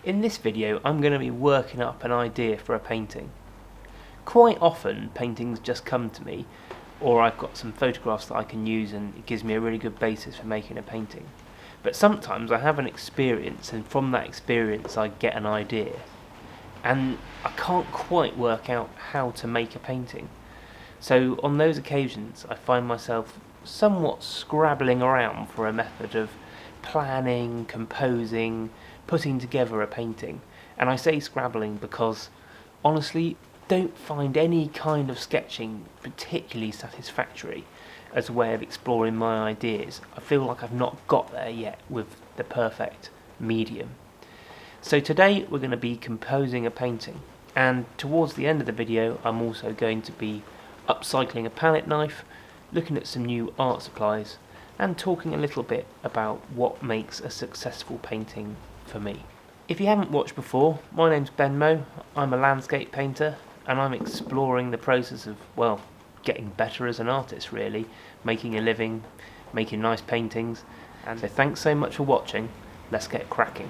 In this video I'm going to be working up an idea for a painting. Quite often paintings just come to me, or I've got some photographs that I can use and it gives me a really good basis for making a painting. But sometimes I have an experience, and from that experience I get an idea, and I can't quite work out how to make a painting. So on those occasions I find myself somewhat scrabbling around for a method of planning, composing, putting together a painting. And I say scrabbling because honestly don't find any kind of sketching particularly satisfactory as a way of exploring my ideas. I feel like I've not got there yet with the perfect medium. So today we're going to be composing a painting, and towards the end of the video I'm also going to be upcycling a palette knife, looking at some new art supplies, and talking a little bit about what makes a successful painting for me. If you haven't watched before, my name's Ben Moe, I'm a landscape painter, and I'm exploring the process of, well, getting better as an artist really, making a living, making nice paintings, and so thanks so much for watching, let's get cracking.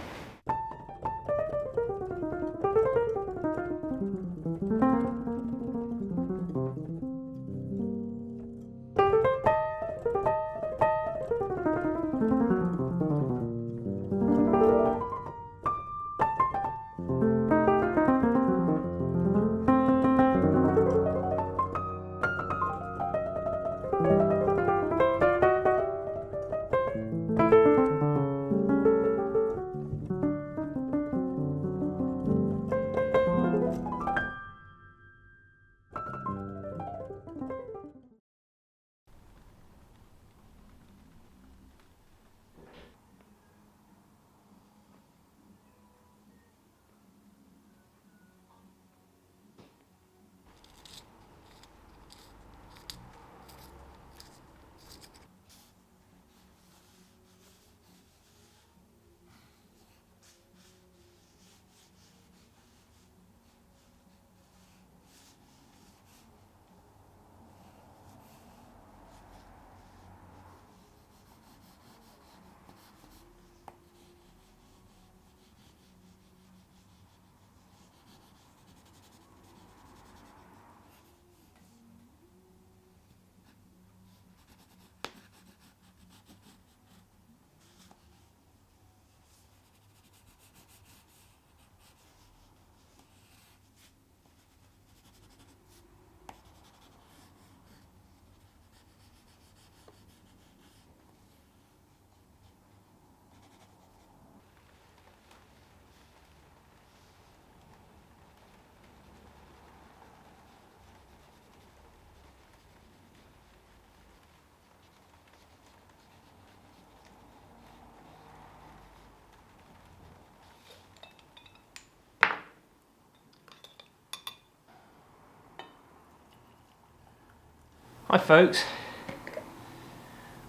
Hi folks,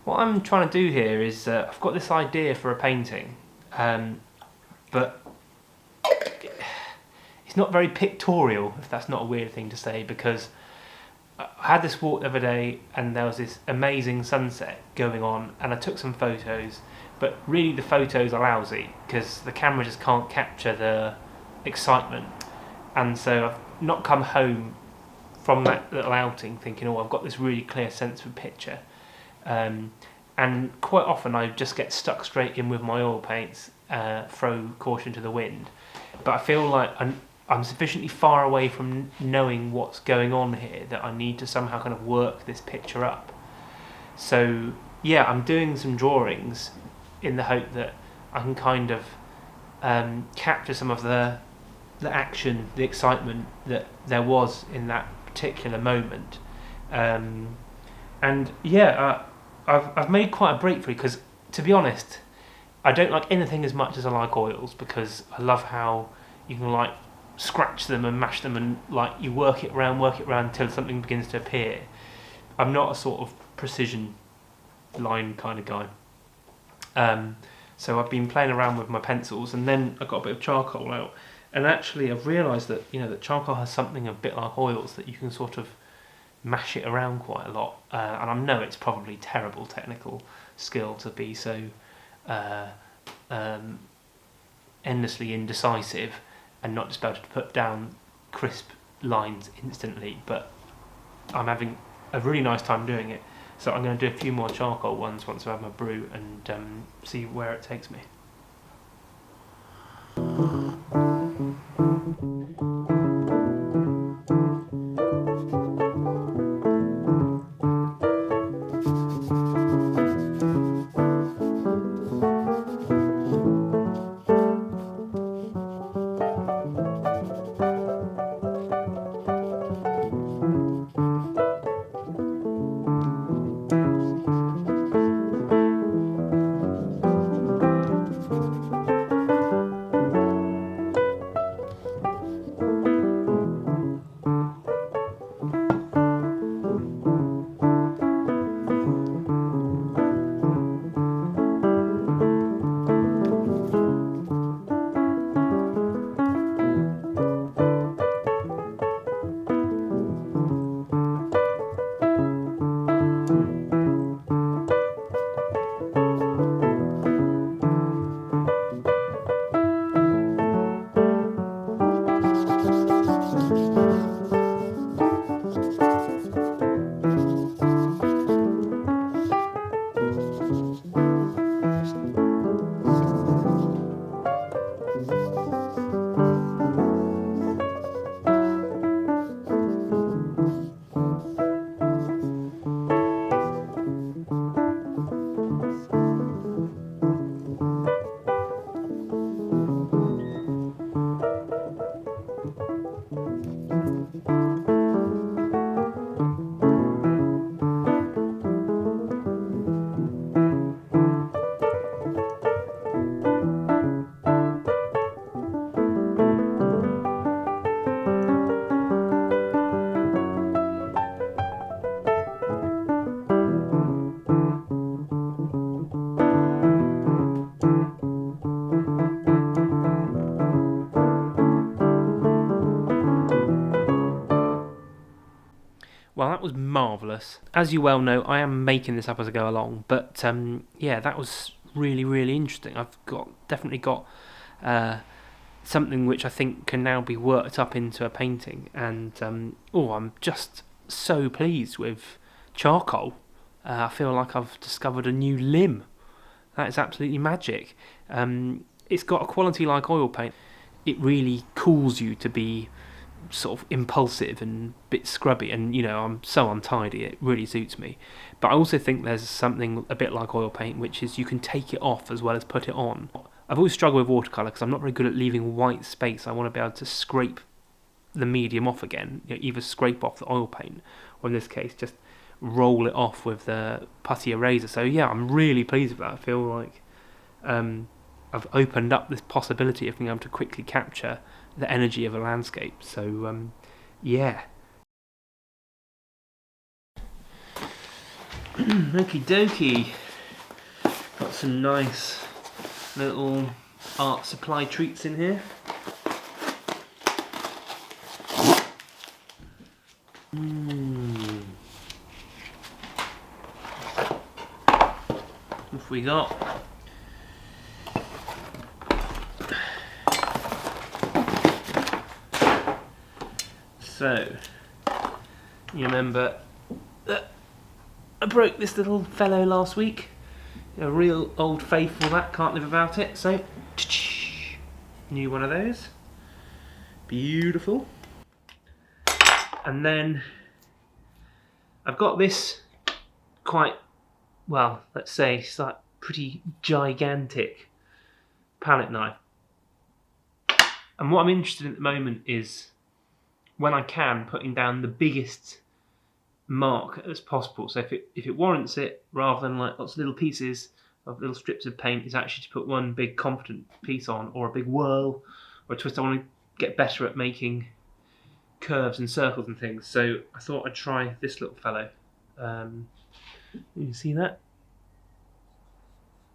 what I'm trying to do here is I've got this idea for a painting, but it's not very pictorial, if that's not a weird thing to say, because I had this walk the other day and there was this amazing sunset going on and I took some photos, but really the photos are lousy because the camera just can't capture the excitement, and so I've not come home from that little outing thinking, oh, I've got this really clear sense of a picture, and quite often I just get stuck straight in with my oil paints, throw caution to the wind, but I feel like I'm sufficiently far away from knowing what's going on here that I need to somehow kind of work this picture up. So yeah, I'm doing some drawings in the hope that I can kind of capture some of the action, the excitement that there was in that particular moment, and yeah, I've made quite a breakthrough because, to be honest, I don't like anything as much as I like oils, because I love how you can like scratch them and mash them and like you work it around until something begins to appear. I'm not a sort of precision line kind of guy, so I've been playing around with my pencils, and then I got a bit of charcoal out. And actually I've realised that, you know, that charcoal has something a bit like oils, that you can sort of mash it around quite a lot, and I know it's probably terrible technical skill to be so endlessly indecisive and not just be able to put down crisp lines instantly, but I'm having a really nice time doing it. So I'm going to do a few more charcoal ones once I have my brew and see where it takes me. Well, that was marvellous. As you well know, I am making this up as I go along, but yeah, that was really, really interesting. I've definitely got something which I think can now be worked up into a painting, and I'm just so pleased with charcoal. I feel like I've discovered a new limb. That is absolutely magic. It's got a quality like oil paint. It really cools you to be sort of impulsive and a bit scrubby, and I'm so untidy, it really suits me. But I also think there's something a bit like oil paint, which is you can take it off as well as put it on. I've always struggled with watercolour because I'm not very good at leaving white space. I want to be able to scrape the medium off again, either scrape off the oil paint, or in this case just roll it off with the putty eraser. So yeah, I'm really pleased with that. I feel like I've opened up this possibility of being able to quickly capture the energy of a landscape. So yeah. Okie dokie. Got some nice little art supply treats in here. What have we got? So, you remember that I broke this little fellow last week? A real old faithful that, can't live without it. So, new one of those. Beautiful. And then I've got this quite, well, let's say it's like pretty gigantic palette knife. And what I'm interested in at the moment is, when I can, putting down the biggest mark as possible. So if it warrants it, rather than like lots of little pieces of little strips of paint, is actually to put one big confident piece on, or a big whirl, or a twist. I want to get better at making curves and circles and things. So I thought I'd try this little fellow. You can see that?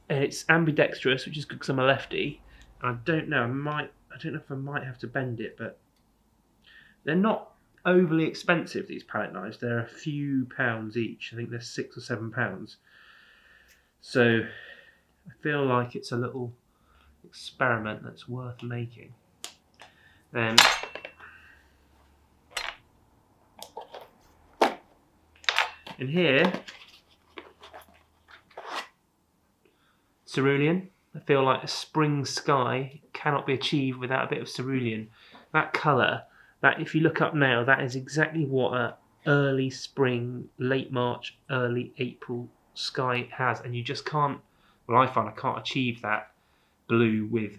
And it's ambidextrous, which is good because I'm a lefty. And I don't know if I might have to bend it, but they're not overly expensive, these palette knives. They're a few pounds each. I think they're £6 or £7. So I feel like it's experiment that's worth making. Then in here, cerulean. I feel like a spring sky cannot be achieved without a bit of cerulean. That colour, that if you look up now, that is exactly what a early spring, late March, early April sky has, and you just can't, well, I find I can't achieve that blue with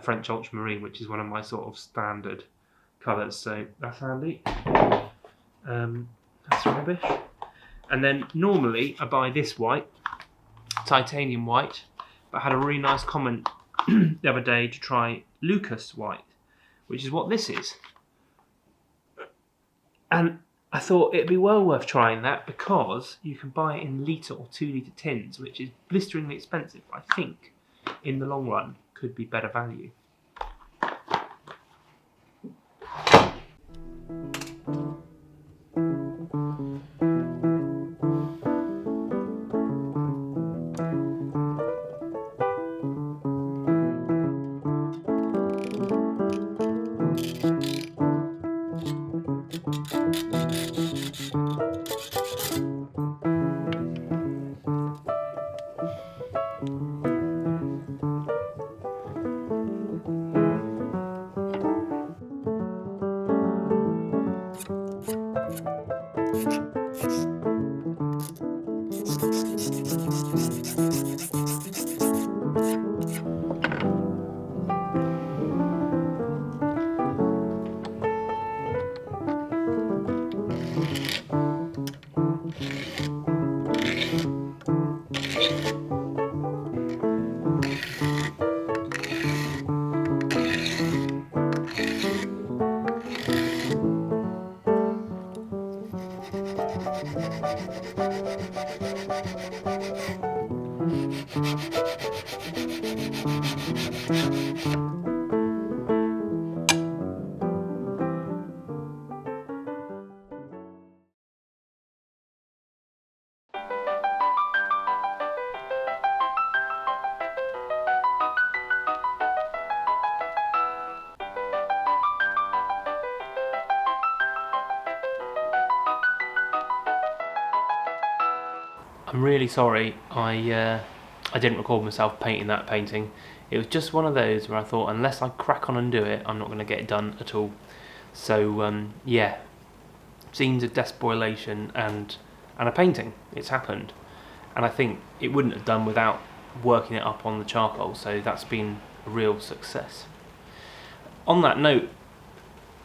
French ultramarine, which is one of my sort of standard colours, so that's handy. That's rubbish. And then normally I buy this white, titanium white, but I had a really nice comment the other day to try Lucas white, which is what this is. And I thought it'd be well worth trying that because you can buy it in litre or 2 litre tins, which is blisteringly expensive. I think in the long run could be better value. I'm really sorry I didn't record myself painting that painting. It was just one of those where I thought unless I crack on and do it, I'm not going to get it done at all. So yeah, scenes of despoilation and a painting. It's happened, and I think it wouldn't have done without working it up on the charcoal, so that's been a real success. On that note,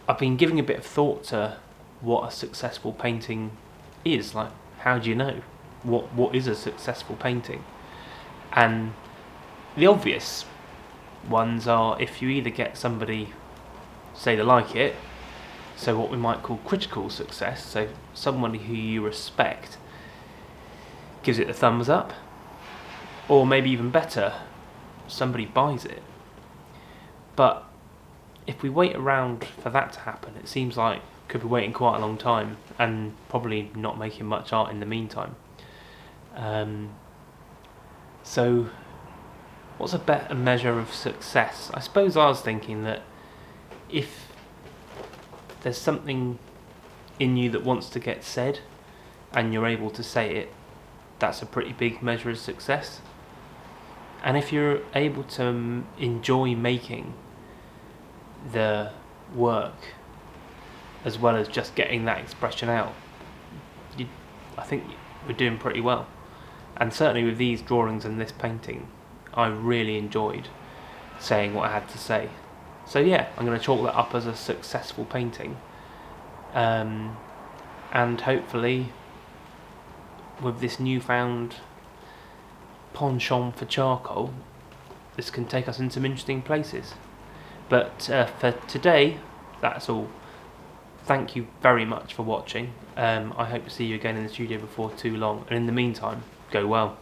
I've been giving a bit of thought to what a successful painting is. Like, how do you know what is a successful painting? And the obvious ones are if you either get somebody say they like it, so what we might call critical success, so somebody who you respect gives it a thumbs up, or maybe even better, somebody buys it. But if we wait around for that to happen, it seems like could be waiting quite a long time and probably not making much art in the meantime. So what's a better measure of success? I suppose I was thinking that if there's something in you that wants to get said and you're able to say it, that's a pretty big measure of success. And if you're able to enjoy making the work as well as just getting that expression out, I think we're doing pretty well. And certainly with these drawings and this painting, I really enjoyed saying what I had to say. So yeah, I'm going to chalk that up as a successful painting. And hopefully with this newfound penchant for charcoal, this can take us in some interesting places. But for today, that's all. Thank you very much for watching. I hope to see you again in the studio before too long. And in the meantime, go well.